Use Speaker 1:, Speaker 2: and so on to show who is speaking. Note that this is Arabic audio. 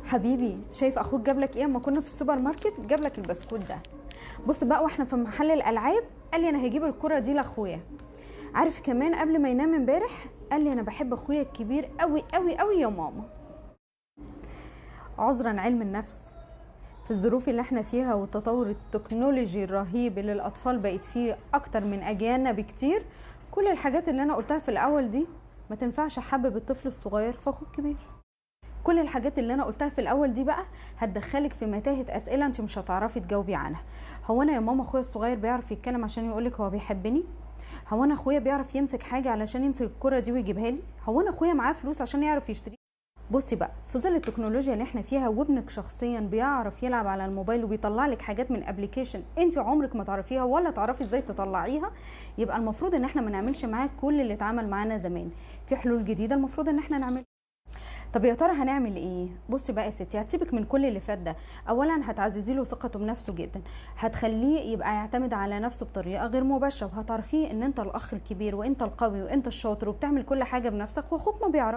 Speaker 1: حبيبي شايف اخوك جاب لك ايه اما كنا في السوبر ماركت؟ جاب لك البسكوت ده. بص بقى، واحنا في محل الالعاب قال لي انا هجيب الكرة دي لاخويا. عارف كمان قبل ما ينام امبارح قال لي انا بحب اخويا الكبير قوي قوي قوي يا ماما. عذرا علم النفس، في الظروف اللي احنا فيها والتطور التكنولوجي الرهيب اللي الاطفال بقت فيه اكتر من اجيالنا بكتير، كل الحاجات اللي انا قلتها في الاول دي ما تنفعش احبب الطفل الصغير في اخوه الكبير. كل الحاجات اللي انا قلتها في الاول دي بقى هتدخلك في متاهه اسئله انت مش هتعرفي تجاوبي عنها. هو انا يا ماما اخويا الصغير بيعرف يتكلم عشان يقولك هو بيحبني؟ هو انا اخويا بيعرف يمسك حاجه علشان يمسك الكره دي ويجيبها لي؟ هو انا اخويا معاه فلوس عشان يعرف يشتري؟ بصي بقى، في ظل التكنولوجيا اللي احنا فيها وابنك شخصيا بيعرف يلعب على الموبايل وبيطلع لك حاجات من ابلكيشن انت عمرك ما تعرفيها ولا تعرفي ازاي تطلعيها، يبقى المفروض ان احنا ما نعملش معاه كل اللي اتعمل معانا زمان. في حلول جديده المفروض ان احنا نعملها. طب يا ترى هنعمل ايه؟ بصي بقى يا ستي، هتسيبك من كل اللي فات ده. اولا هتعززي له ثقته بنفسه جدا، هتخليه يبقى يعتمد على نفسه بطريقه غير مباشره، وهتعرفيه ان انت الاخ الكبير وانت القوي وانت الشاطر وبتعمل كل حاجه بنفسك واخوك ما بيعرف.